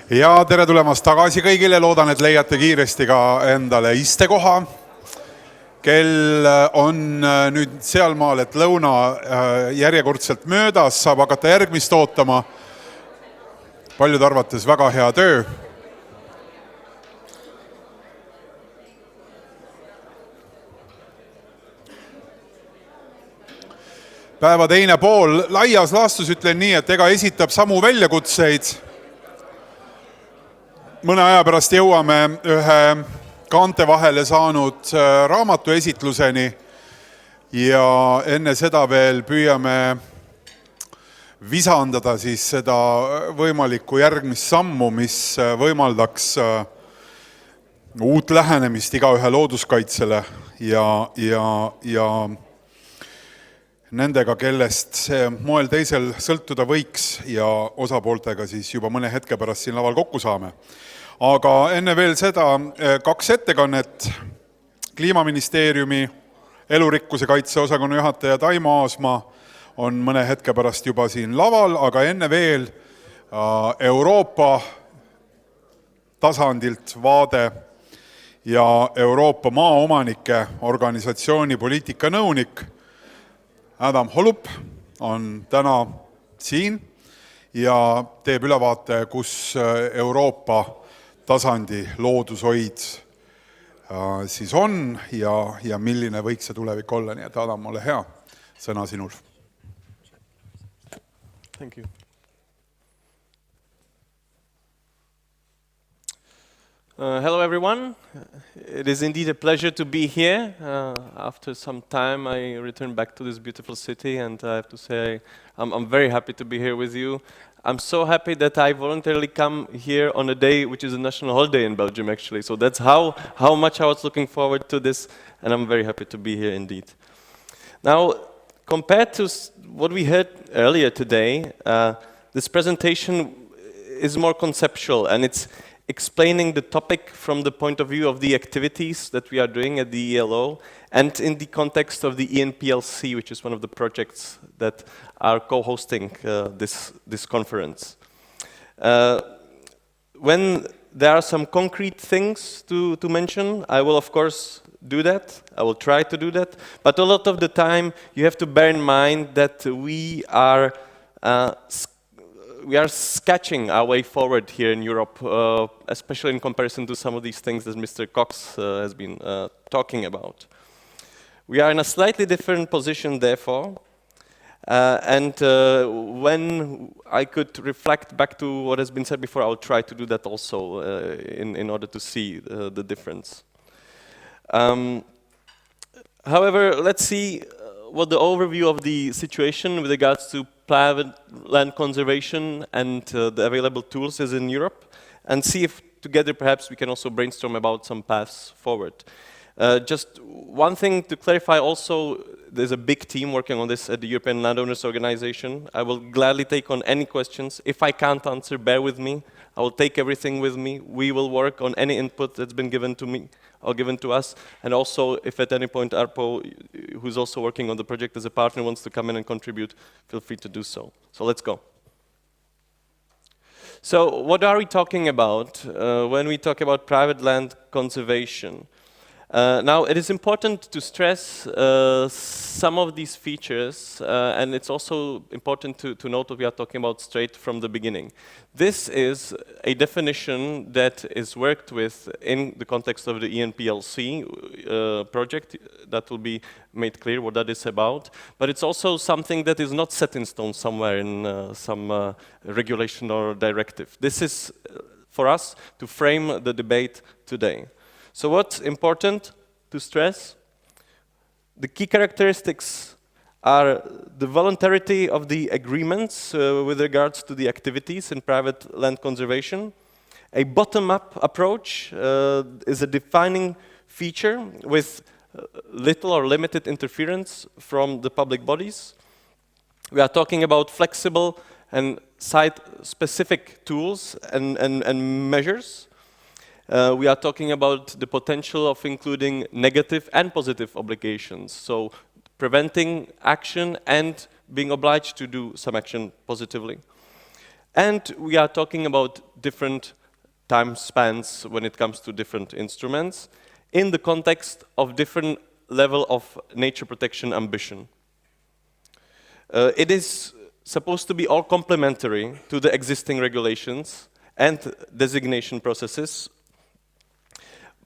Ja tere tulemast tagasi kõigile, loodan, et leiate kiiresti ka endale istekoha. Kell on nüüd sealmaal, et lõuna järjekordselt möödas, saab hakata järgmist ootama. Paljude arvates väga hea töö. Päeva teine pool laias laastus ütlen nii, et ega esitab samu väljakutseid. Mõne aja pärast jõuame ühe kaante vahele saanud raamatu esitluseni ja enne seda veel püüame visandada siis seda võimalikku järgmist sammu, mis võimaldaks uut lähenemist igaühe looduskaitsele ja nendega, kellest see moel teisel sõltuda võiks ja osapooltega siis juba mõne hetke pärast siin laval kokku saame. Aga enne veel seda 2 ettekannet. Kliimaministeeriumi elurikkuse kaitse osakonna juhataja Taimo Aasma on mõne hetke pärast juba siin laval, aga enne veel Euroopa tasandilt vaade ja Euroopa maaomanike organisatsiooni poliitikanõunik Holub on täna siin ja teeb ülevaate, kus Euroopa tasandi loodushoid siis on ja milline võiks see tulevik olla. Nii et Adam, ole hea, sõna sinul. Thank you. Hello everyone. It is indeed a pleasure to be here. After some time I returned back to this beautiful city and I have to say I'm very happy to be here with you. I'm so happy that I voluntarily come here on a day which is a national holiday in Belgium actually. So that's how much I was looking forward to this and I'm very happy to be here indeed. Now, compared to what we heard earlier today, this presentation is more conceptual and it's explaining the topic from the point of view of the activities that we are doing at the ELO and in the context of the ENPLC, which is one of the projects that are co-hosting this conference. When there are some concrete things to mention, I will of course do that. I will try to do that. But a lot of the time you have to bear in mind that we are sketching our way forward here in Europe, especially in comparison to some of these things that Mr. Cox has been talking about. We are in a slightly different position, therefore, and when I could reflect back to what has been said before, I will try to do that also in order to see the difference. However, let's see what the overview of the situation with regards to private land conservation and the available tools is in Europe, and see if together perhaps we can also brainstorm about some paths forward. Just one thing to clarify also, there's a big team working on this at the European Landowners Organization. I will gladly take on any questions. If I can't answer, bear with me. I will take everything with me. We will work on any input that's been given to me or given to us. And also, if at any point Arpo, who's also working on the project as a partner, wants to come in and contribute, feel free to do so. So let's go. So what are we talking about when we talk about private land conservation? Now, it is important to stress some of these features, and it's also important to note what we are talking about straight from the beginning. This is a definition that is worked with in the context of the ENPLC project. That will be made clear what that is about. But it's also something that is not set in stone somewhere in some regulation or directive. This is for us to frame the debate today. So what's important to stress? The key characteristics are the voluntarity of the agreements with regards to the activities in private land conservation. A bottom-up approach is a defining feature with little or limited interference from the public bodies. We are talking about flexible and site-specific tools and measures. We are talking about the potential of including negative and positive obligations, so preventing action and being obliged to do some action positively. And we are talking about different time spans when it comes to different instruments in the context of different level of nature protection ambition. It is supposed to be all complementary to the existing regulations and designation processes,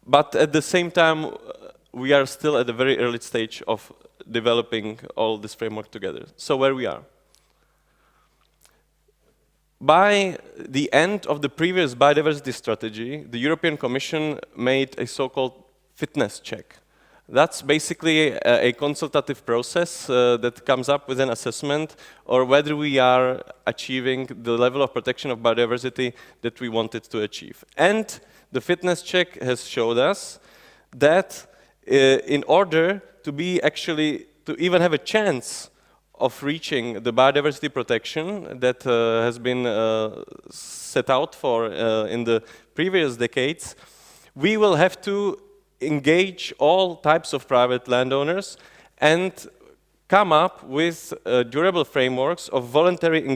but at the same time, we are still at a very early stage of developing all this framework together. So where we are. By the end of the previous biodiversity strategy, the European Commission made a so-called fitness check. That's basically a consultative process that comes up with an assessment or whether we are achieving the level of protection of biodiversity that we wanted to achieve. And the fitness check has showed us that in order to be actually, to even have a chance of reaching the biodiversity protection that has been set out for in the previous decades, we will have to engage all types of private landowners and come up with durable frameworks of voluntary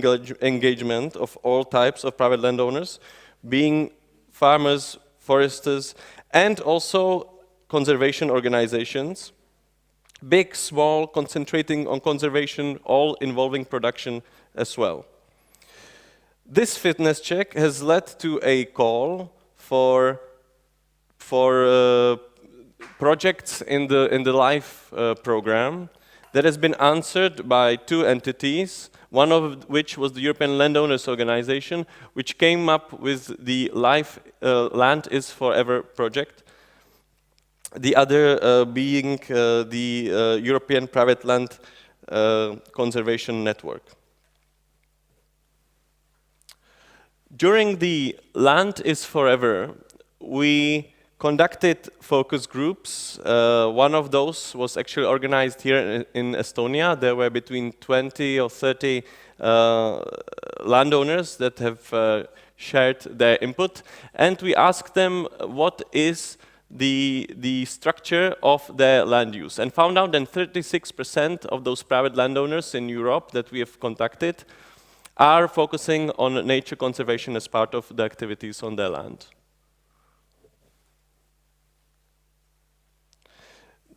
engagement of all types of private landowners, being farmers, foresters, and also conservation organizations, big, small, concentrating on conservation, all involving production as well. This fitness check has led to a call for projects in the LIFE program that has been answered by two entities, one of which was the European Landowners Organization, which came up with the LIFE Land is Forever project, the other being the European Private Land Conservation Network. During the Land is Forever, we conducted focus groups. One of those was actually organized here in Estonia. There were between 20 or 30 landowners that have shared their input, and we asked them what is the structure of their land use, and found out that 36% of those private landowners in Europe that we have contacted are focusing on nature conservation as part of the activities on their land.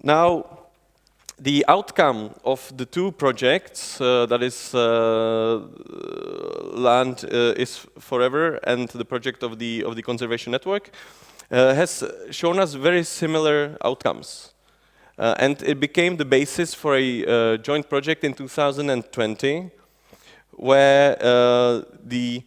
Now, the outcome of the two projects, that is Land is Forever and the project of the Conservation Network, has shown us very similar outcomes. And it became the basis for a joint project in 2020, where the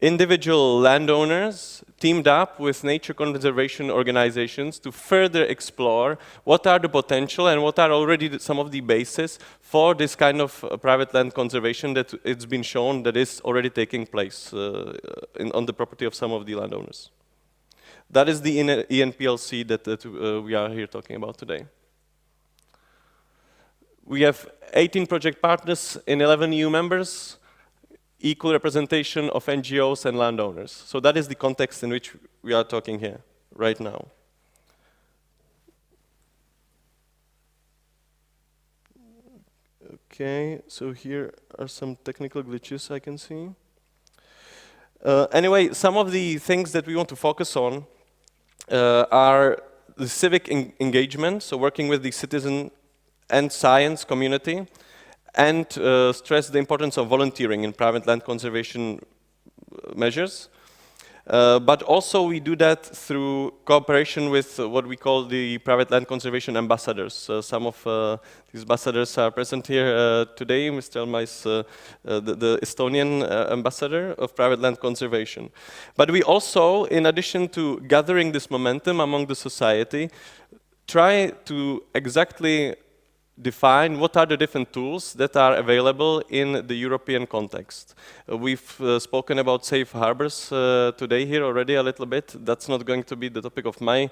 individual landowners teamed up with nature conservation organizations to further explore what are the potential and what are already some of the bases for this kind of private land conservation that it's been shown that is already taking place on the property of some of the landowners. That is the ENPLC that we are here talking about today. We have 18 project partners in 11 EU members, equal representation of NGOs and landowners. So that is the context in which we are talking here, right now. Okay, so here are some technical glitches I can see. Anyway, some of the things that we want to focus on are the civic engagement, so working with the citizen and science community, and stress the importance of volunteering in private land conservation measures. But also we do that through cooperation with what we call the private land conservation ambassadors. Some of these ambassadors are present here today. Mr. Elma is the Estonian ambassador of private land conservation. But we also, in addition to gathering this momentum among the society, try to exactly define what are the different tools that are available in the European context. We've spoken about safe harbors today here already a little bit. That's not going to be the topic of my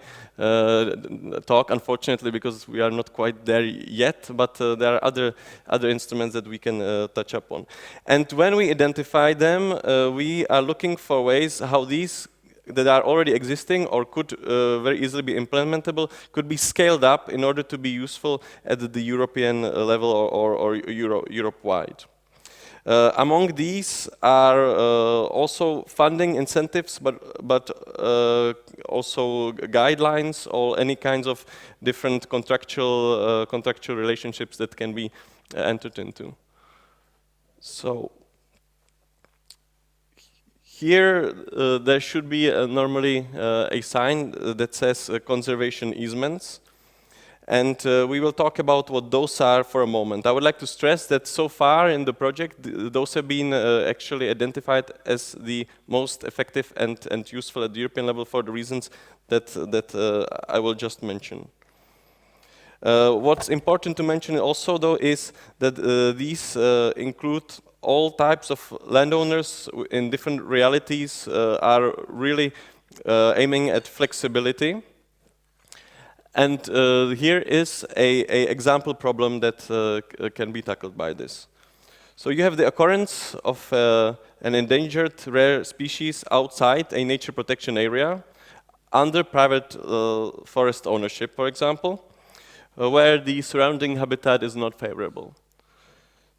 talk, unfortunately, because we are not quite there yet, but there are other instruments that we can touch upon. And when we identify them, we are looking for ways how these that are already existing or could very easily be implementable could be scaled up in order to be useful at the European level or Europe-wide. Among these are also funding incentives, but also guidelines or any kinds of different contractual relationships that can be entered into. So here there should be normally a sign that says conservation easements. And we will talk about what those are for a moment. I would like to stress that so far in the project, those have been actually identified as the most effective and useful at the European level for the reasons that I will just mention. What's important to mention also, though, is that these include all types of landowners in different realities, are really aiming at flexibility. And here is a example problem that can be tackled by this. So you have the occurrence of an endangered rare species outside a nature protection area under private forest ownership, for example, where the surrounding habitat is not favorable.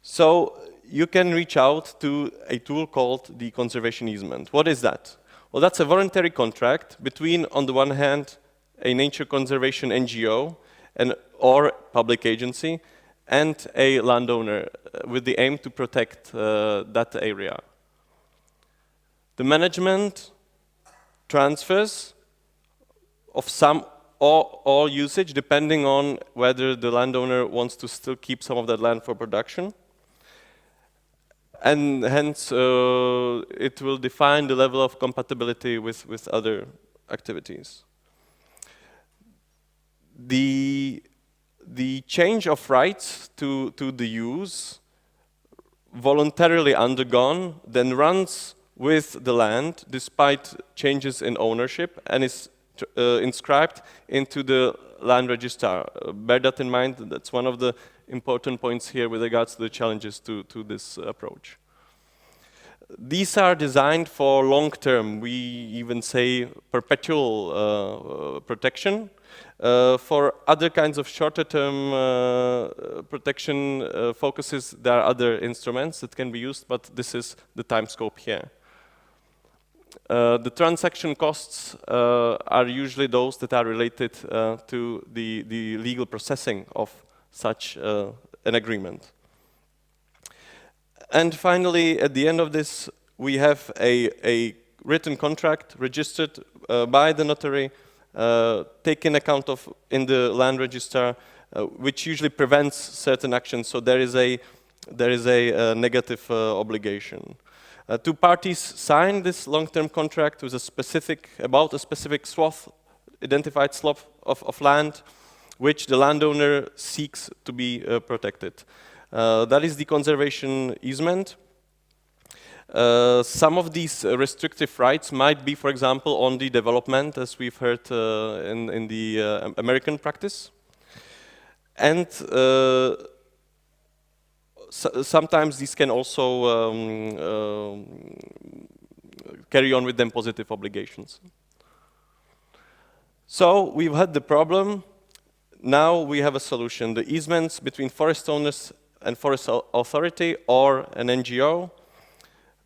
So you can reach out to a tool called the conservation easement. What is that? Well, that's a voluntary contract between, on the one hand, a nature conservation NGO or public agency and a landowner with the aim to protect that area. The management transfers of some or all usage depending on whether the landowner wants to still keep some of that land for production. And hence it will define the level of compatibility with other activities. The change of rights to the use voluntarily undergone then runs with the land despite changes in ownership and is inscribed into the land register. Bear that in mind. That's one of the important points here with regards to the challenges to this approach. These are designed for long-term, we even say perpetual protection. For other kinds of shorter-term protection focuses, there are other instruments that can be used, but this is the time scope here. The transaction costs are usually those that are related to the legal processing of such an agreement. And finally, at the end of this, we have a written contract registered by the notary, taken account of in the land register, which usually prevents certain actions. So there is a negative obligation. Two parties sign this long-term contract with about a specific swath, identified swath of land, which the landowner seeks to be protected. That is the conservation easement. Some of these restrictive rights might be, for example, on the development, as we've heard in the American practice. And sometimes these can also carry on with them positive obligations. So we've had the problem. Now we have a solution. The easements between forest owners and forest authority or an NGO.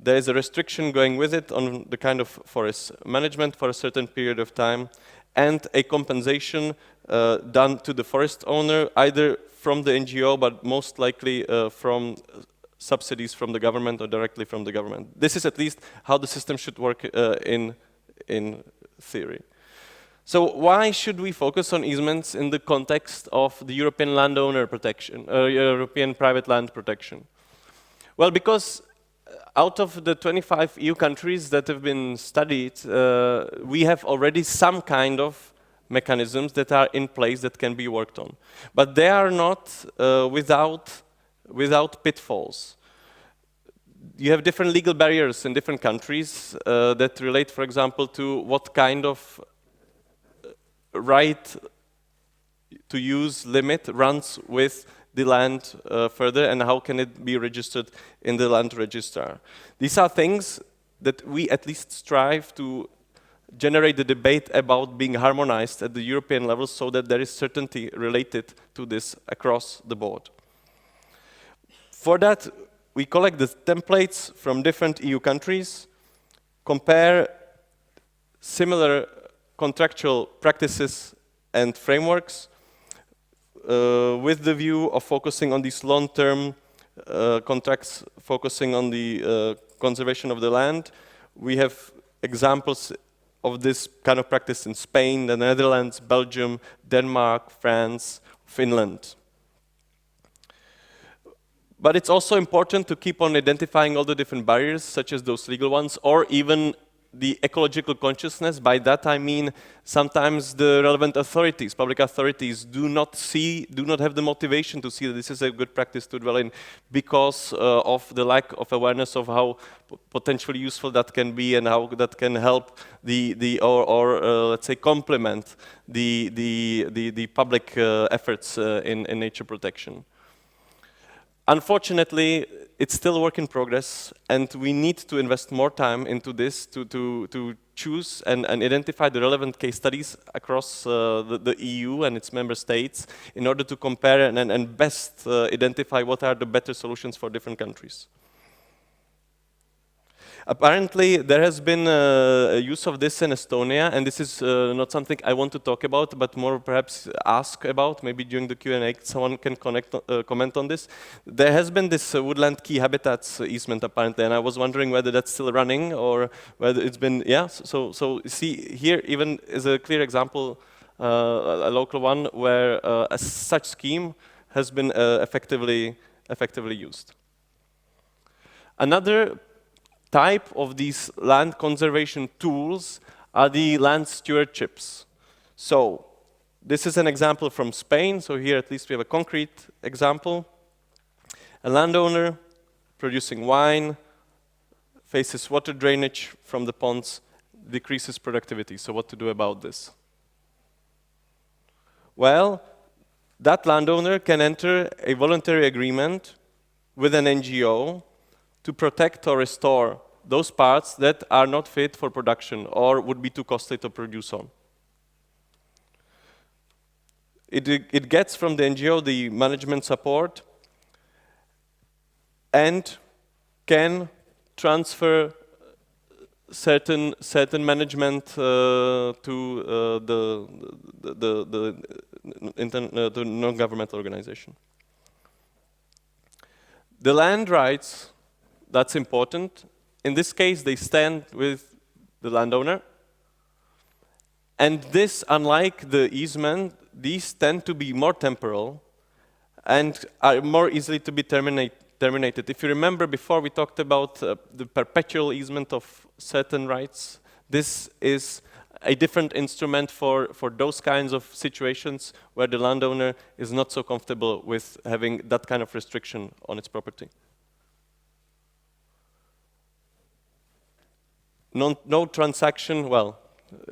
There is a restriction going with it on the kind of forest management for a certain period of time, and a compensation done to the forest owner, either from the NGO, but most likely from subsidies from the government or directly from the government. This is at least how the system should work in theory. So why should we focus on easements in the context of the European landowner protection, European private land protection? Well, because out of the 25 EU countries that have been studied, we have already some kind of mechanisms that are in place that can be worked on. But they are not without pitfalls. You have different legal barriers in different countries that relate, for example, to what kind of right to use limit runs with the land further, and how can it be registered in the land register. These are things that we at least strive to generate the debate about being harmonized at the European level so that there is certainty related to this across the board. For that, we collect the templates from different EU countries, compare similar contractual practices and frameworks with the view of focusing on these long-term contracts, focusing on the conservation of the land. We have examples of this kind of practice in Spain, the Netherlands, Belgium, Denmark, France, Finland. But it's also important to keep on identifying all the different barriers, such as those legal ones, or even the ecological consciousness. By that I mean sometimes the relevant authorities, public authorities, do not have the motivation to see that this is a good practice to dwell in because of the lack of awareness of how potentially useful that can be and how that can help let's say complement the public efforts in nature protection. Unfortunately, it's still a work in progress, and we need to invest more time into this to choose and identify the relevant case studies across the EU and its member states in order to compare and best identify what are the better solutions for different countries. Apparently, there has been a use of this in Estonia, and this is not something I want to talk about, but more perhaps ask about. Maybe during the Q&A, someone can comment on this. There has been this woodland key habitats easement, apparently, and I was wondering whether that's still running or whether it's been, yeah. So see, here even is a clear example, a local one, where such scheme has been effectively used. Another type of these land conservation tools are the land stewardships. So this is an example from Spain. So here at least we have a concrete example. A landowner producing wine faces water drainage from the ponds, decreases productivity. So what to do about this? Well, that landowner can enter a voluntary agreement with an NGO to protect or restore those parts that are not fit for production or would be too costly to produce on. It gets from the NGO the management support and can transfer certain management to the non-governmental organization. The land rights, that's important. In this case, they stand with the landowner. And this, unlike the easement, these tend to be more temporal and are more easily to be terminated. If you remember before, we talked about the perpetual easement of certain rights. This is a different instrument for those kinds of situations where the landowner is not so comfortable with having that kind of restriction on its property. No transaction, well,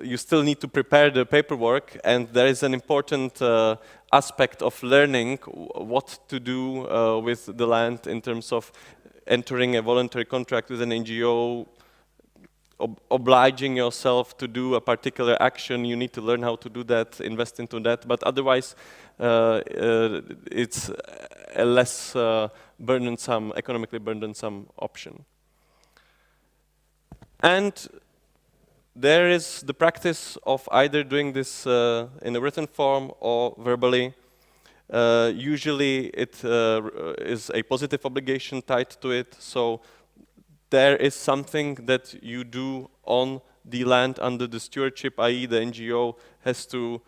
you still need to prepare the paperwork, and there is an important aspect of learning what to do with the land in terms of entering a voluntary contract with an NGO, obliging yourself to do a particular action. You need to learn how to do that, invest into that, but otherwise it's a less burdensome, economically burdensome option. And there is the practice of either doing this in a written form or verbally. Usually it is a positive obligation tied to it, so there is something that you do on the land under the stewardship, i.e. the NGO has to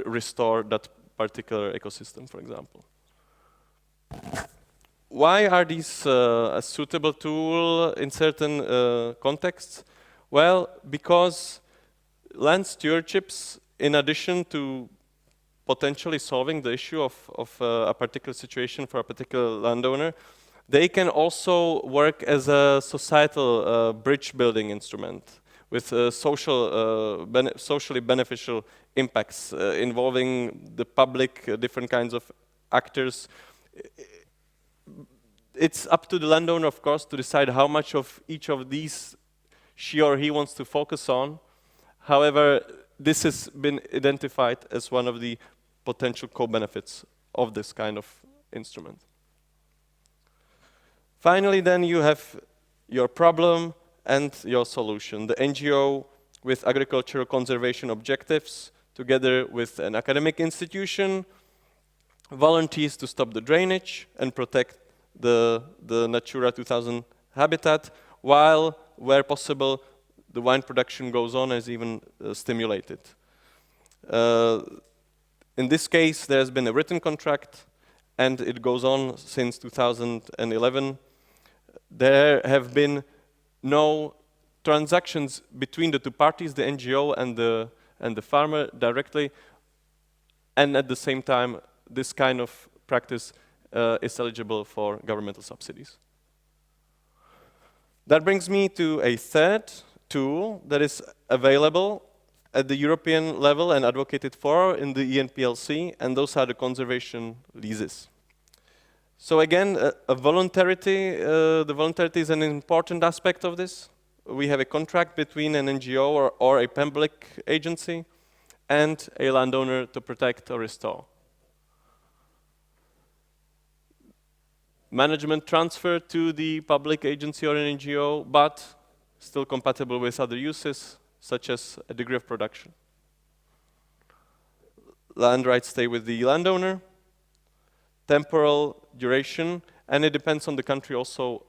restore that particular ecosystem, for example. Why are these a suitable tool in certain contexts? Well, because land stewardships, in addition to potentially solving the issue of a particular situation for a particular landowner, they can also work as a societal bridge-building instrument with socially beneficial impacts involving the public, different kinds of actors. It's up to the landowner, of course, to decide how much of each of these she or he wants to focus on. However, this has been identified as one of the potential co-benefits of this kind of instrument. Finally, then you have your problem and your solution. The NGO with agricultural conservation objectives, together with an academic institution, volunteers to stop the drainage and protect the Natura 2000 habitat, while, where possible, the wine production goes on as even stimulated. In this case, there's been a written contract, and it goes on since 2011. There have been no transactions between the two parties, the NGO and the farmer directly, and at the same time, this kind of practice is eligible for governmental subsidies. That brings me to a third tool that is available at the European level and advocated for in the ENPLC, and those are the conservation leases. So again, the voluntarity is an important aspect of this. We have a contract between an NGO or a public agency and a landowner to protect or restore. Management transfer to the public agency or an NGO, but still compatible with other uses, such as a degree of production. Land rights stay with the landowner. Temporal duration, and it depends on the country also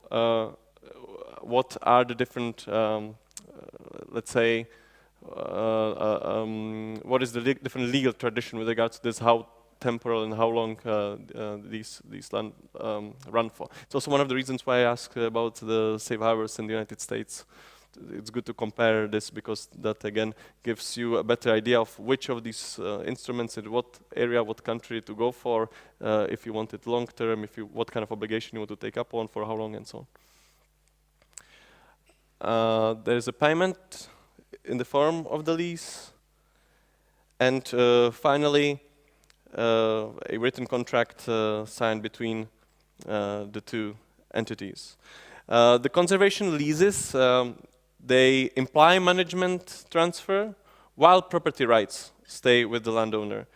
what are the different, let's say, what is the different legal tradition with regards to this, how temporal and how long these land run for. It's also one of the reasons why I asked about the safe harbors in the United States. It's good to compare this because that again gives you a better idea of which of these instruments in what area, what country to go for, if you want it long term, what kind of obligation you want to take up on, for how long, and so on. There is a payment in the form of the lease, and finally a written contract signed between the two entities. The conservation leases, they imply management transfer, while property rights stay with the landowner.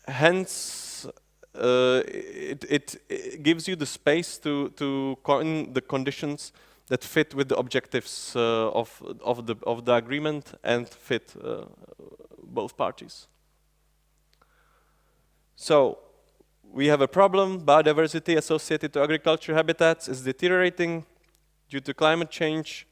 Hence, it gives you the space to coin the conditions that fit with the objectives of the agreement and fit both parties. So, we have a problem. Biodiversity associated to agriculture habitats is deteriorating due to climate change.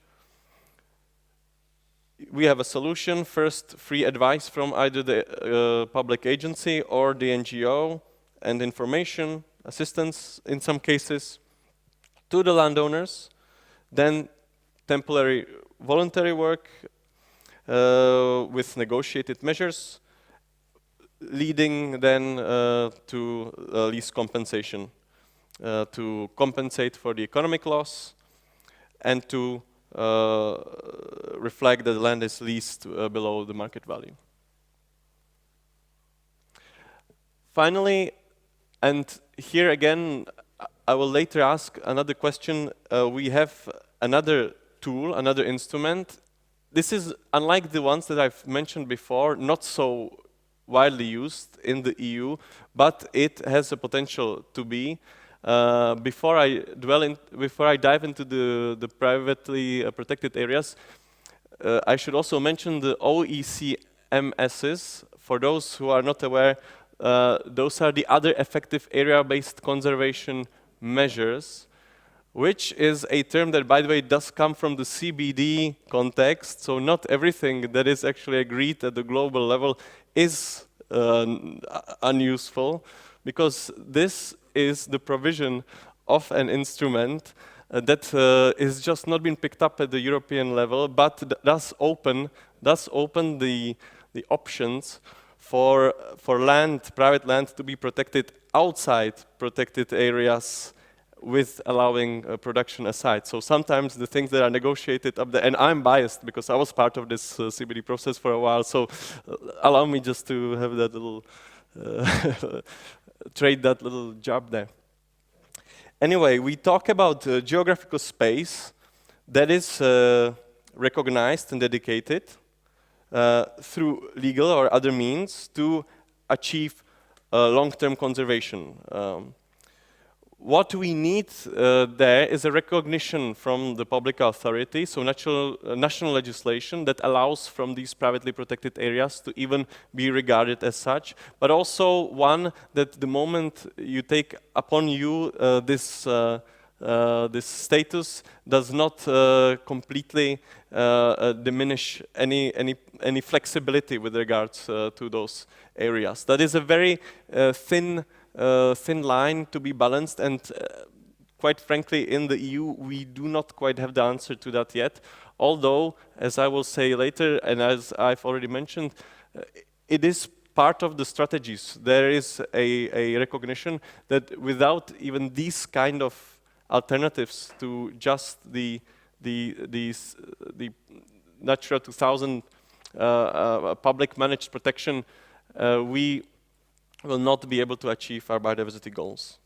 We have a solution. First, free advice from either the public agency or the NGO, and information, assistance in some cases, to the landowners. Then temporary voluntary work with negotiated measures, leading then to lease compensation, to compensate for the economic loss and to reflect that the land is leased below the market value. Finally, and here again, I will later ask another question. We have another tool, another instrument. This is, unlike the ones that I've mentioned before, not so widely used in the EU, but it has a potential to be. Before I dive into the privately protected areas, I should also mention the OECMSs. For those who are not aware, those are the other effective area-based conservation measures, which is a term that, by the way, does come from the CBD context. So not everything that is actually agreed at the global level is unuseful, because this is the provision of an instrument that is just not been picked up at the European level, but does open the options for land, private land, to be protected outside protected areas, with allowing production aside. So sometimes the things that are negotiated up there, and I'm biased because I was part of this CBD process for a while, so allow me just to have that little, trade that little job there. Anyway, we talk about geographical space that is recognized and dedicated through legal or other means to achieve long-term conservation. what we need there is a recognition from the public authority, so national legislation that allows from these privately protected areas to even be regarded as such, but also one that the moment you take upon you this status does not completely diminish any flexibility with regards to those areas. That is a very thin line to be balanced, and quite frankly, in the EU, we do not quite have the answer to that yet. Although, as I will say later, and as I've already mentioned, it is part of the strategies. There is a recognition that without even these kind of alternatives to just the Natura 2000 public managed protection, we will not be able to achieve our biodiversity goals.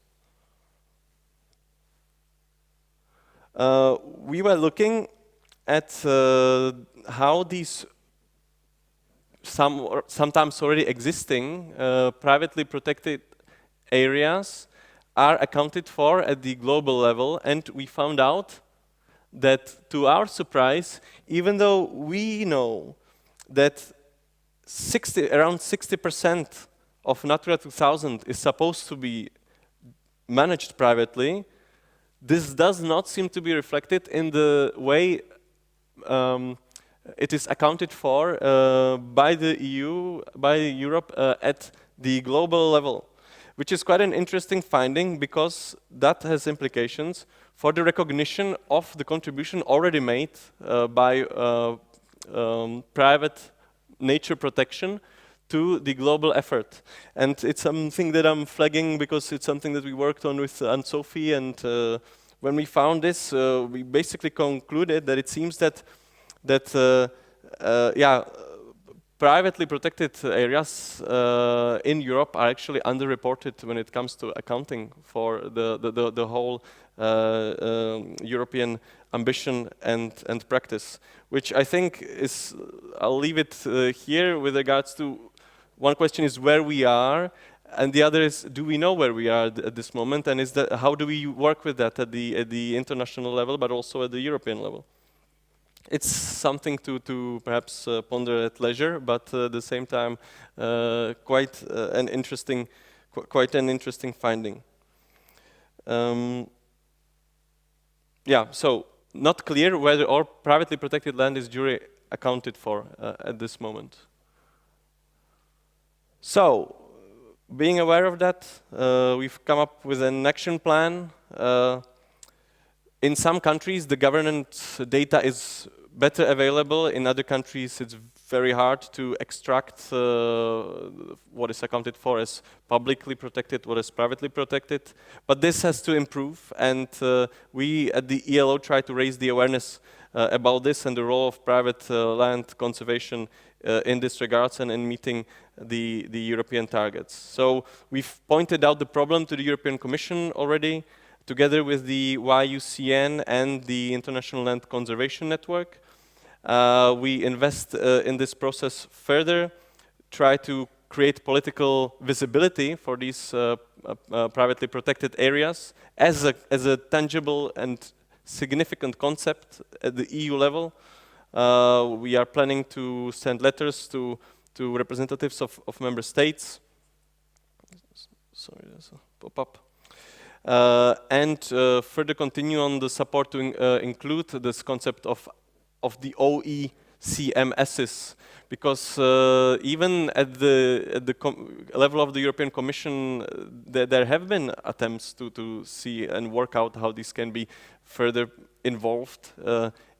We were looking at how these sometimes already existing privately protected areas are accounted for at the global level, and we found out that, to our surprise, even though we know that around 60% of Natura 2000 is supposed to be managed privately, this does not seem to be reflected in the way it is accounted for by the EU, by Europe at the global level, which is quite an interesting finding because that has implications for the recognition of the contribution already made by private nature protection to the global effort. And it's something that I'm flagging because it's something that we worked on with Anne-Sophie, and when we found this, we basically concluded that it seems that privately protected areas in Europe are actually underreported when it comes to accounting for the whole European ambition and practice, which I think is, I'll leave it here with regards to, one question is where we are, and the other is, do we know where we are at this moment, and is that, how do we work with that at the international level, but also at the European level? It's something to perhaps ponder at leisure, but at the same time, quite an interesting finding. So not clear whether all privately protected land is duly accounted for at this moment. So, being aware of that, we've come up with an action plan. In some countries, the governance data is better available. In other countries, it's very hard to extract what is accounted for as publicly protected, what is privately protected. But this has to improve, and we at the ELO try to raise the awareness about this and the role of private land conservation in this regards and in meeting the European targets. So we've pointed out the problem to the European Commission already, together with the YUCN and the International Land Conservation Network. We invest in this process further, try to create political visibility for these privately protected areas as a tangible and significant concept at the EU level. We are planning to send letters to representatives of member states. Sorry, there's a pop-up. And further continue on the support to include this concept of the OECMSs, because even at the level of the European Commission, there have been attempts to see and work out how this can be further involved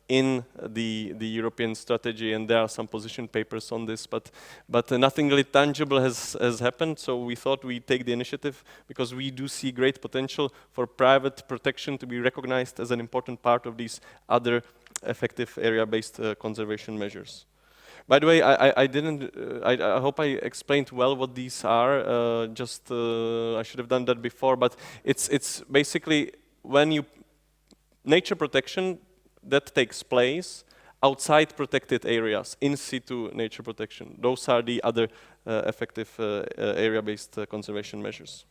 in the European strategy, and there are some position papers on this, but nothing really tangible has happened. So we thought we'd take the initiative because we do see great potential for private protection to be recognized as an important part of these other effective area-based conservation measures. By the way, I hope I explained well what these are. I should have done that before, but it's basically when nature protection that takes place outside protected areas, in situ nature protection. Those are the other effective area-based conservation measures.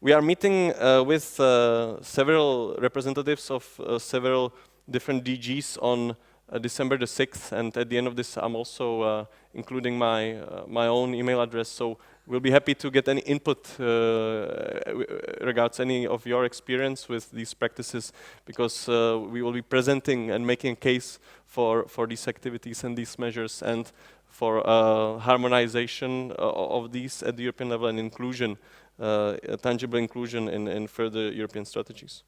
We are meeting with several representatives of several different DGs on December the 6th, and at the end of this I'm also including my own email address, so we'll be happy to get any input regards any of your experience with these practices, because we will be presenting and making a case for these activities and these measures, and for harmonization of these at the European level, and inclusion, tangible inclusion in further European strategies.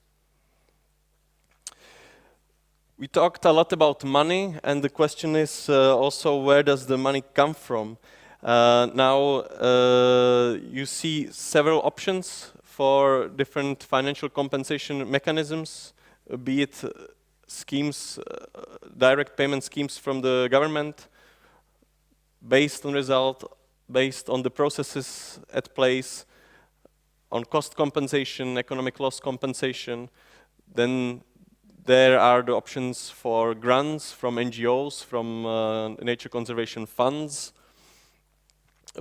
We talked a lot about money, and the question is also, where does the money come from? Now you see several options for different financial compensation mechanisms, be it schemes, direct payment schemes from the government, based on result, based on the processes at place, on cost compensation, economic loss compensation. Then there are the options for grants from NGOs, from nature conservation funds,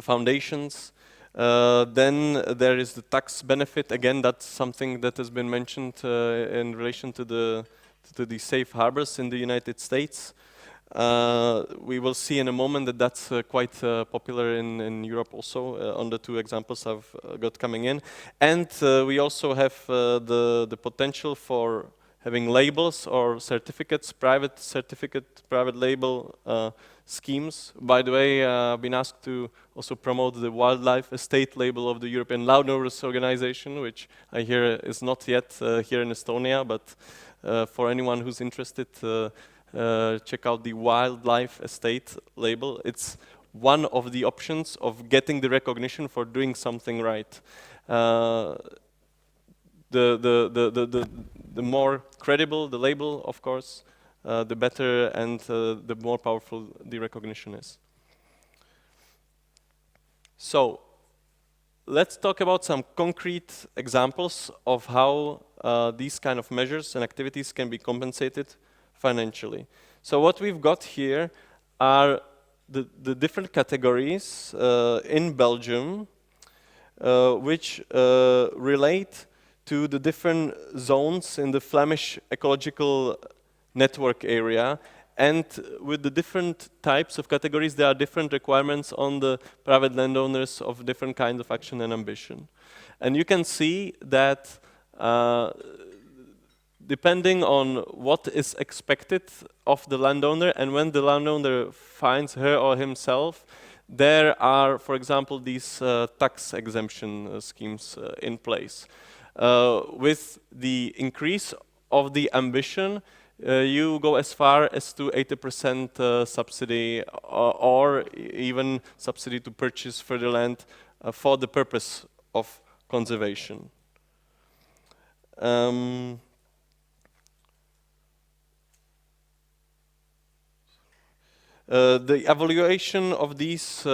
foundations. Then there is the tax benefit. Again, that's something that has been mentioned in relation to the safe harbors in the United States. We will see in a moment that that's quite popular in Europe also, on the two examples I've got coming in. And we also have the potential for having labels or certificates, private label schemes. By the way, I've been asked to also promote the wildlife estate label of the European Landowners Organization, which I hear is not yet here in Estonia, but for anyone who's interested, check out the wildlife estate label. It's one of the options of getting the recognition for doing something right. The more credible the label, of course, the better and the more powerful the recognition is. So, let's talk about some concrete examples of how these kind of measures and activities can be compensated financially. So what we've got here are the different categories in Belgium which relate to the different zones in the Flemish ecological network area, and with the different types of categories there are different requirements on the private landowners of different kinds of action and ambition. And you can see that depending on what is expected of the landowner and when the landowner finds her or himself, there are, for example, these tax exemption schemes in place. With the increase of the ambition, you go as far as to 80% subsidy or even subsidy to purchase further land for the purpose of conservation. The evaluation of these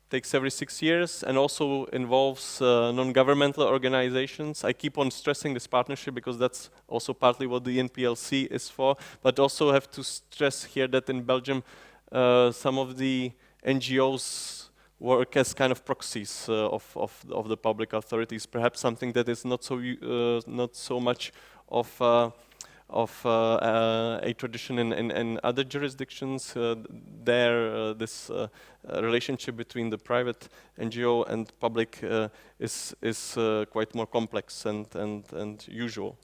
takes every 6 years and also involves non-governmental organizations. I keep on stressing this partnership because that's also partly what the NPLC is for, but also have to stress here that in Belgium some of the NGOs work as kind of proxies of the public authorities, perhaps something that is not so much of a tradition in other jurisdictions. This relationship between the private NGO and public is quite more complex and usual.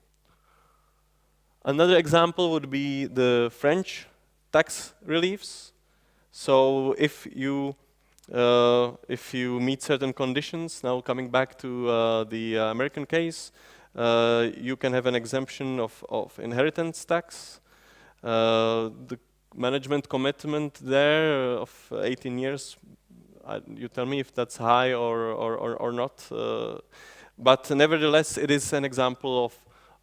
Another example would be the French tax reliefs. So if you meet certain conditions, now coming back to the American case, you can have an exemption of inheritance tax. The management commitment there of 18 years, you tell me if that's high or not. But nevertheless, it is an example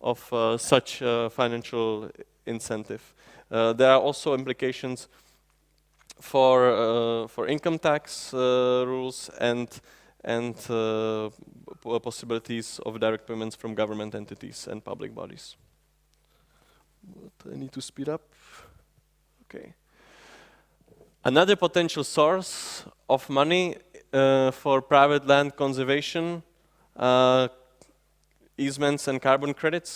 of such financial incentive. There are also implications for income tax rules and possibilities of direct payments from government entities and public bodies. But I need to speed up. Okay. Another potential source of money for private land conservation easements and carbon credit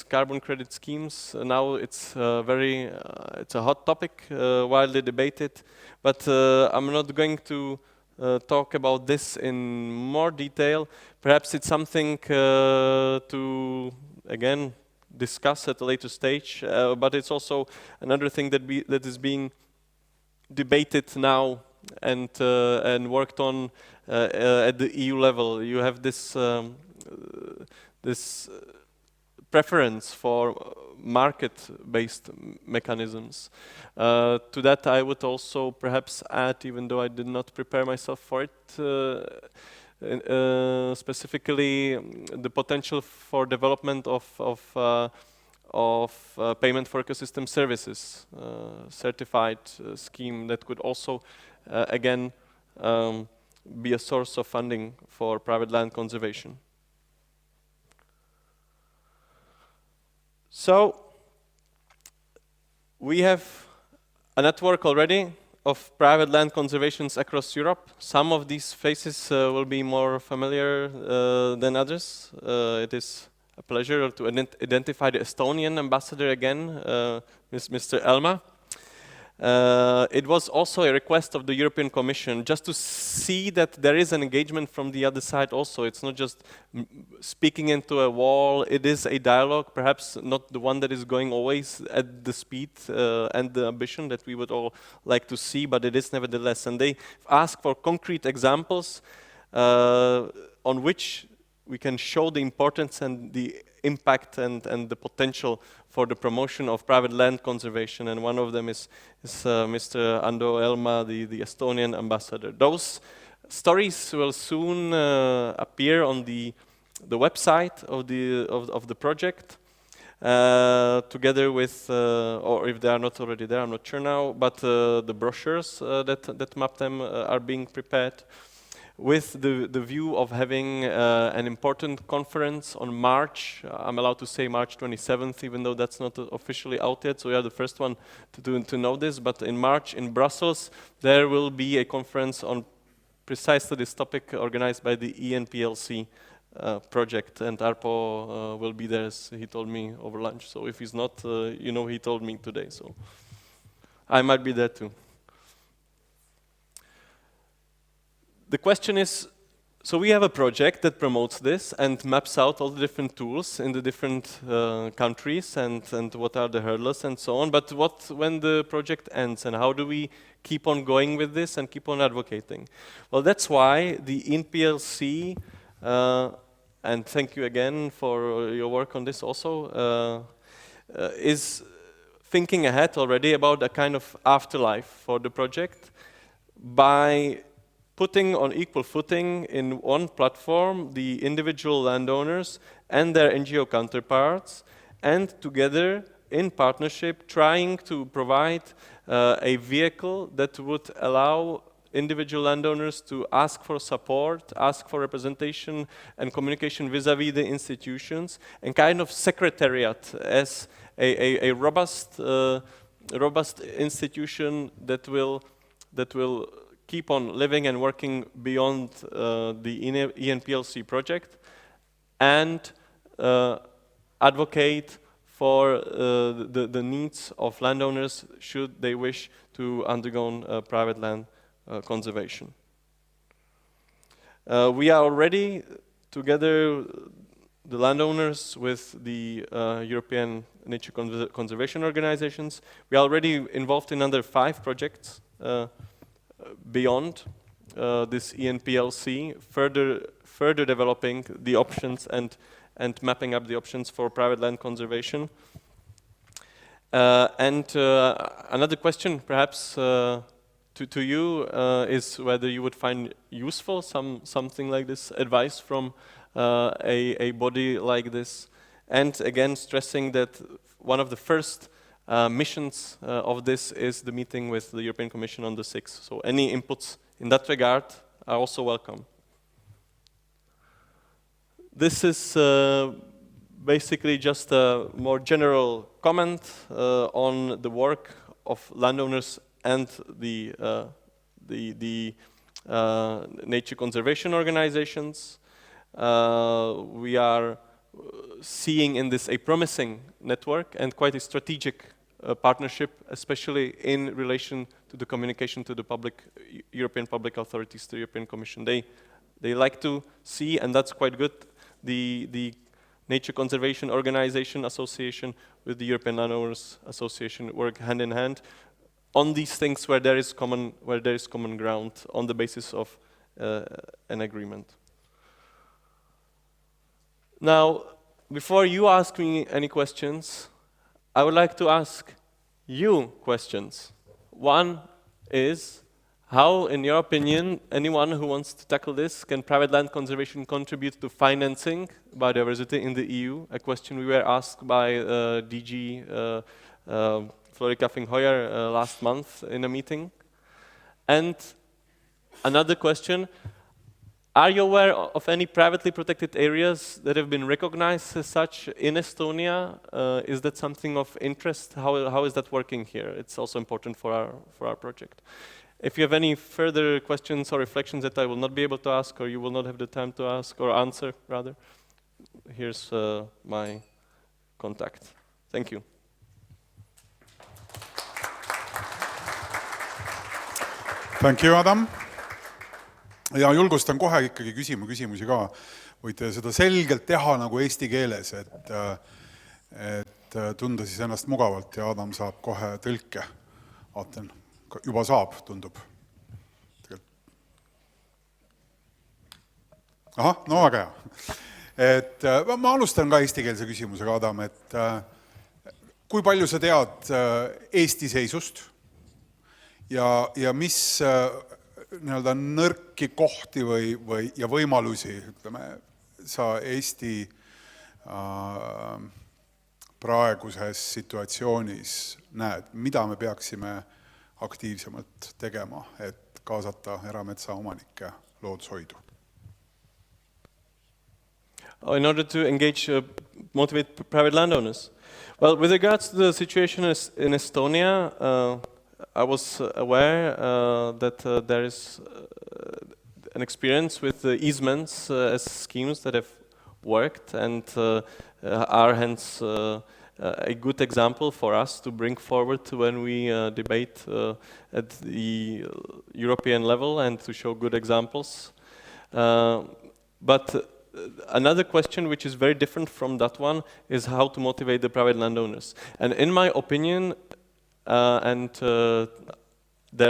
schemes. Now it's it's a hot topic, widely debated. But I'm not going to talk about this in more detail. Perhaps it's something to again discuss at a later stage. But it's also another thing that is being debated now and worked on at the EU level. You have this preference for market-based mechanisms. To that I would also perhaps add, even though I did not prepare myself for it, specifically the potential for development of payment for ecosystem services, certified scheme that could also, again, be a source of funding for private land conservation. So, we have a network already of private land conservations across Europe. Some of these faces will be more familiar than others. It is a pleasure to identify the Estonian ambassador again, Mr. Elma. It was also a request of the European Commission just to see that there is an engagement from the other side also. It's not just speaking into a wall, it is a dialogue, perhaps not the one that is going always at the speed and the ambition that we would all like to see, but it is nevertheless. And they ask for concrete examples on which we can show the importance and the impact and the potential for the promotion of private land conservation. And one of them is Mr. Ando Elma, the Estonian ambassador. Those stories will soon appear on the website of the project, together with, or if they are not already there, I'm not sure now, but the brochures that map them are being prepared, with the view of having an important conference on March. I'm allowed to say March 27th, even though that's not officially out yet, so we are the first one to know this. But in March in Brussels, there will be a conference on precisely this topic organized by the ENPLC project, and Arpo will be there, as he told me over lunch. So if he's not, you know, he told me today, so I might be there too. The question is, so we have a project that promotes this and maps out all the different tools in the different countries and what are the hurdles and so on, but what when the project ends and how do we keep on going with this and keep on advocating? Well, that's why the ENPLC, and thank you again for your work on this also, is thinking ahead already about a kind of afterlife for the project by putting on equal footing in one platform the individual landowners and their NGO counterparts, and together in partnership trying to provide a vehicle that would allow individual landowners to ask for support, ask for representation and communication vis-à-vis the institutions, and kind of secretariat as a robust institution that will keep on living and working beyond the ENPLC project, and advocate for the needs of landowners should they wish to undergo private land conservation. We are already together, the landowners with the European nature conservation organizations. We are already involved in under 5 projects beyond this ENPLC, further developing the options and mapping up the options for private land conservation. Another question, perhaps, to you is whether you would find useful something like this advice from a body like this, and again stressing that one of the first missions of this is the meeting with the European Commission on the 6th. So any inputs in that regard are also welcome. This is basically just a more general comment on the work of landowners and the nature conservation organizations. we are seeing in this a promising network and quite a strategic partnership, especially in relation to the communication to the public, European public authorities, the European Commission. They like to see, and that's quite good, the Nature Conservation Organization Association with the European Landowners Association work hand in hand on these things where there is common ground on the basis of an agreement. Now, before you ask me any questions, I would like to ask you questions. One is, how, in your opinion, anyone who wants to tackle this, can private land conservation contribute to financing biodiversity in the EU? A question we were asked by DG Florika Fing-Hoyer last month in a meeting. And another question, are you aware of any privately protected areas that have been recognized as such in Estonia? Is that something of interest? How is that working here? It's also important for our project. If you have any further questions or reflections that I will not be able to ask, or you will not have the time to ask or answer, rather, here's my contact. Thank you. Thank you, Adam. Ja julgustan kohe ikkagi küsima küsimusi ka. Võite seda selgelt teha nagu eesti keeles, et tunda siis ennast mugavalt ja Adam saab kohe tõlke. Vaatan, juba saab, tundub. Aha, no väga hea. Ma alustan ka eestikeelse küsimusega, Adam, et kui palju sa tead Eesti seisust ja mis nõrki kohti ja võimalusi, ütleme, sa Eesti praeguses situatsioonis näed, mida me peaksime aktiivsemalt tegema, et kaasata erametsa omanikke loodushoidu? In order to engage, motivate private landowners. Well, with regards to the situation in Estonia, I was aware that there is an experience with easements as schemes that have worked and are hence a good example for us to bring forward when we debate at the European level and to show good examples. But another question which is very different from that one is how to motivate the private landowners. And in my opinion, there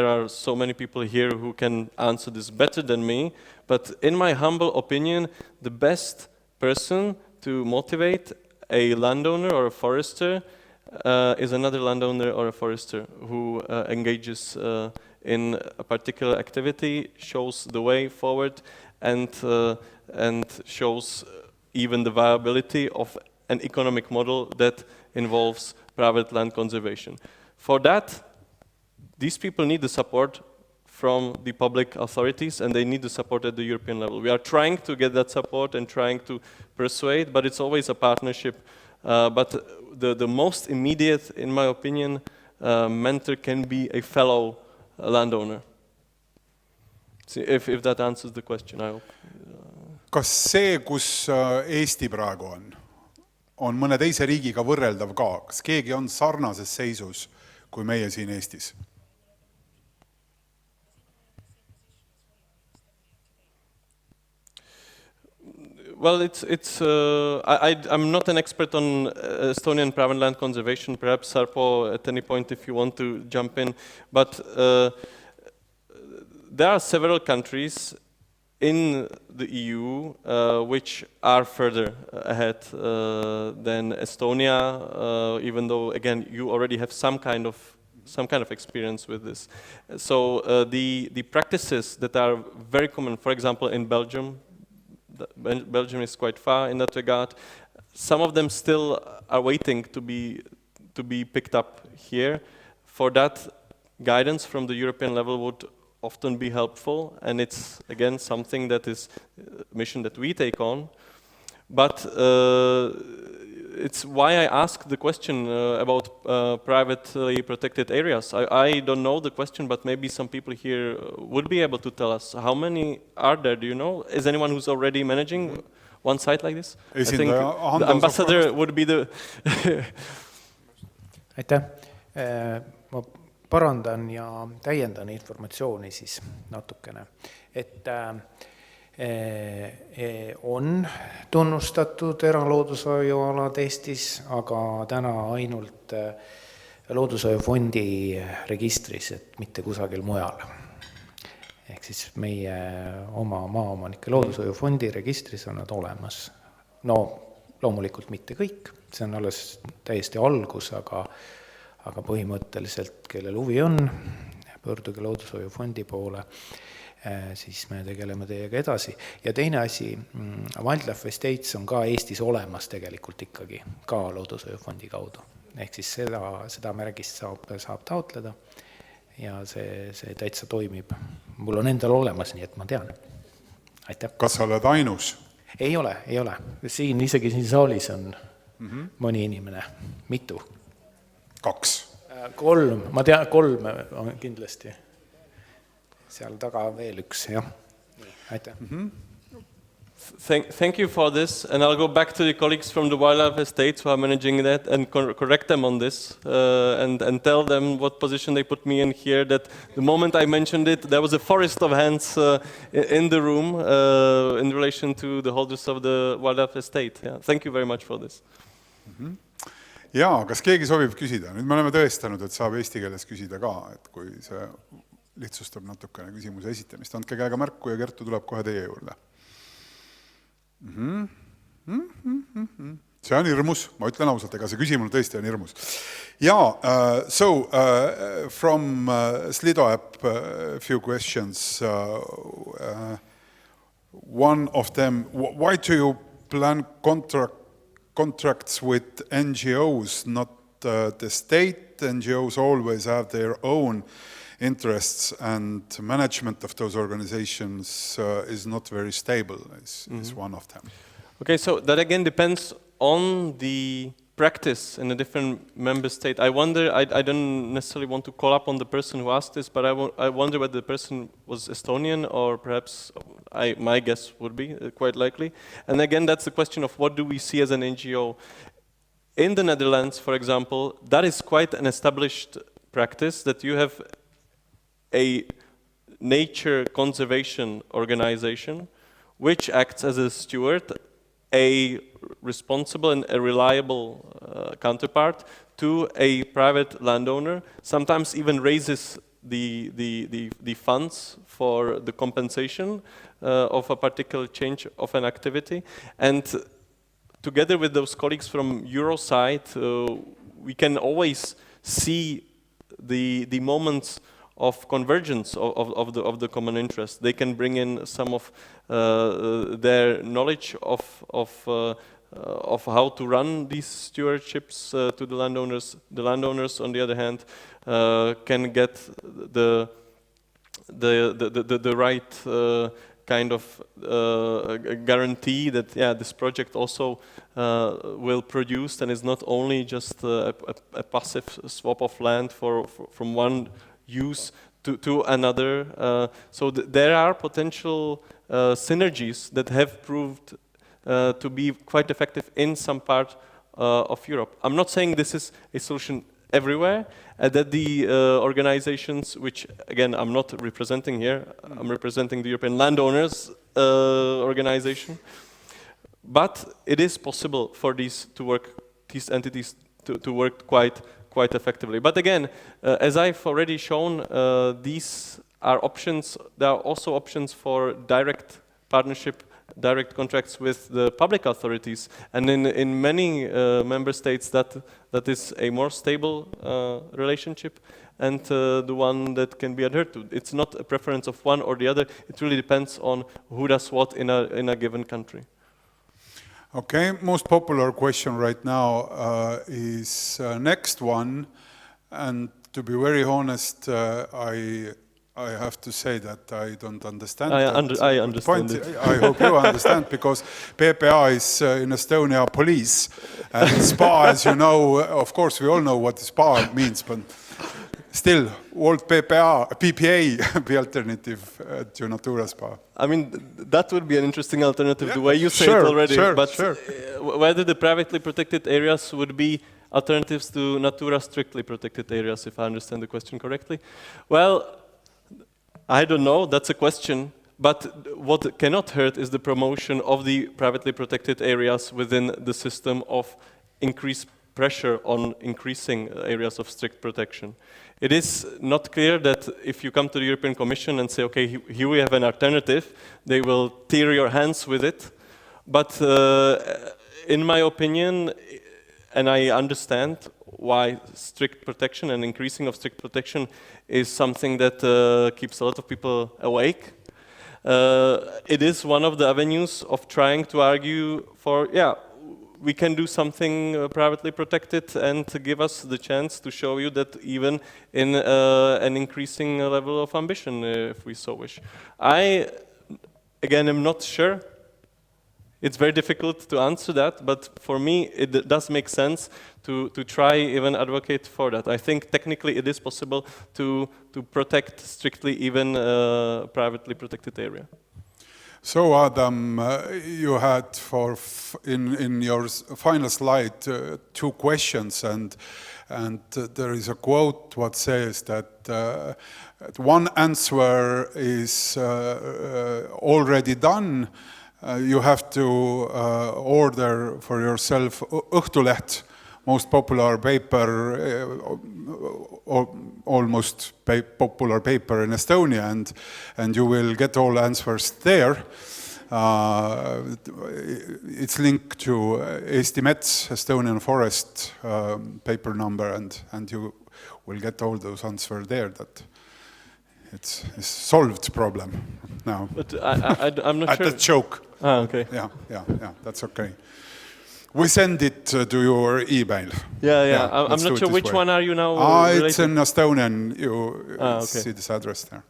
are so many people here who can answer this better than me, but in my humble opinion, the best person to motivate a landowner or a forester is another landowner or a forester who engages in a particular activity, shows the way forward, and shows even the viability of an economic model that involves private land conservation. For that, these people need the support from the public authorities, and they need the support at the European level. We are trying to get that support and trying to persuade, but it's always a partnership. But the most immediate, in my opinion, mentor can be a fellow landowner. See, if that answers the question, I hope. Kas see, kus Eesti praegu on mõne teise riigiga võrreldav ka? Kas keegi on sarnases seisus kui meie siin Eestis? Well, I'm not an expert on Estonian private land conservation. Perhaps Sarpo, at any point, if you want to jump in. But there are several countries in the EU which are further ahead than Estonia, even though, again, you already have some kind of experience with this. So the practices that are very common, for example, in Belgium, Belgium is quite far in that regard. Some of them still are waiting to be picked up here. For that, guidance from the European level would often be helpful, and it's again something that is a mission that we take on. But it's why I asked the question about privately protected areas. I don't know the question, but maybe some people here would be able to tell us how many are there. Do you know? Is anyone who's already managing one site like this? I think the ambassador would be the. Aitäh. Ma parandan ja täiendan informatsiooni siis natukene, et on tunnustatud eraloodushoiualad Eestis, aga täna ainult loodushoiufondi registris, et mitte kusagil mujal. Ehk siis meie oma maaomanike loodushoiufondi registris on nad olemas. No loomulikult mitte kõik, see on alles täiesti algus, aga põhimõtteliselt, kellel huvi on, pöörduge loodushoiufondi poole, siis me tegeleme teiega edasi. Ja teine asi, Wildlife Estates on ka Eestis olemas tegelikult ikkagi, ka loodushoiufondi kaudu. Ehk siis seda märgist saab taotleda ja see täitsa toimib. Mul on endal olemas, nii et ma tean. Aitäh. Kas sa oled ainus? Ei ole. Isegi siin saalis on mõni inimene. Mitu? 2. 3. Ma tean, 3 on kindlasti. Seal taga veel üks, jah. Aitäh. Thank you for this, and I'll go back to the colleagues from the Wildlife Estates who are managing that and correct them on this and tell them what position they put me in here, that the moment I mentioned it, there was a forest of hands in the room in relation to the holders of the Wildlife Estate. Yeah. Thank you very much for this. Jaa, kas keegi sobib küsida? Nüüd me oleme tõestanud, et saab eesti keeles küsida ka, et kui see lihtsustab natukene küsimuse esitamist. Andke käega märku ja Kertu tuleb kohe teie juurde. See on hirmus, ma ütlen ausalt, ega see küsimus tõesti on hirmus. So from Slido app, a few questions. One of them, why do you plan contracts with NGOs, not the state? NGOs always have their own interests, and management of those organizations is not very stable, is one of them. Okay, so that again depends on the practice in a different member state. I wonder, I don't necessarily want to call up on the person who asked this, but I wonder whether the person was Estonian or perhaps, my guess would be quite likely. And again, that's the question of what do we see as an NGO. In the Netherlands, for example, that is quite an established practice that you have a nature conservation organization which acts as a steward, a responsible and a reliable counterpart to a private landowner, sometimes even raises the funds for the compensation of a particular change of an activity. And together with those colleagues from Euroside, we can always see the moments of convergence of the common interest. They can bring in some of their knowledge of how to run these stewardships to the landowners. The landowners, on the other hand, can get the right kind of guarantee that this project also will produce and is not only just a passive swap of land from one use to another. So there are potential synergies that have proved to be quite effective in some part of Europe. I'm not saying this is a solution everywhere, that the organizations, which again I'm not representing here, I'm representing the European Landowners organization, but it is possible for these entities to work quite effectively. But again, as I've already shown, these are options. There are also options for direct partnership, direct contracts with the public authorities. And in many member states, that is a more stable relationship and the one that can be adhered to. It's not a preference of one or the other. It really depends on who does what in a given country. Okay, most popular question right now is next one, and to be very honest, I I have to say that I don't understand. I that understand point. it. I hope you understand, because PPA is in Estonia police, and SPA, as you know, of course we all know what SPA means, but still, won't PPA be alternative to Natura SPA? I mean, that would be an interesting alternative, the way you say sure, it already. sure, but sure. Whether the privately protected areas would be alternatives to Natura strictly protected areas, if I understand the question correctly. Well, I don't know, that's a question. But what cannot hurt is the promotion of the privately protected areas within the system of increased pressure on increasing areas of strict protection. It is not clear that if you come to the European Commission and say, okay, here we have an alternative, they will tear your hands with it. But in my opinion, and I understand why strict protection and increasing of strict protection is something that keeps a lot of people awake. It is one of the avenues of trying to argue for, we can do something privately protected and to give us the chance to show you that even in an increasing level of ambition, if we so wish. I, again, am not sure. It's very difficult to answer that, but for me, it does make sense to try even advocate for that. I think technically it is possible to protect strictly even privately protected area. So Adam, you had in your final slide 2 questions, and there is a quote what says that one answer is already done. You have to order for yourself Õhtuleht, most popular paper, almost popular paper in Estonia, and you will get all answers there. It's linked to Eesti Mets, Estonian Forest paper number, and you will get all those answers there. That it's a solved problem now. But I'm not sure. That's a joke. Ah, okay. Yeah, that's okay. We send it to your email. Yeah. I'm not sure which one are you now it's in Estonian. You see this address there.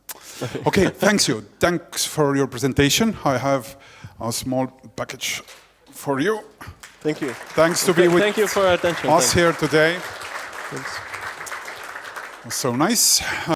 Okay, thanks you. Thanks for your presentation. I have a small package for you. Thank you. Thanks to be with Thank you for your attention. us here today. Thanks. So nice.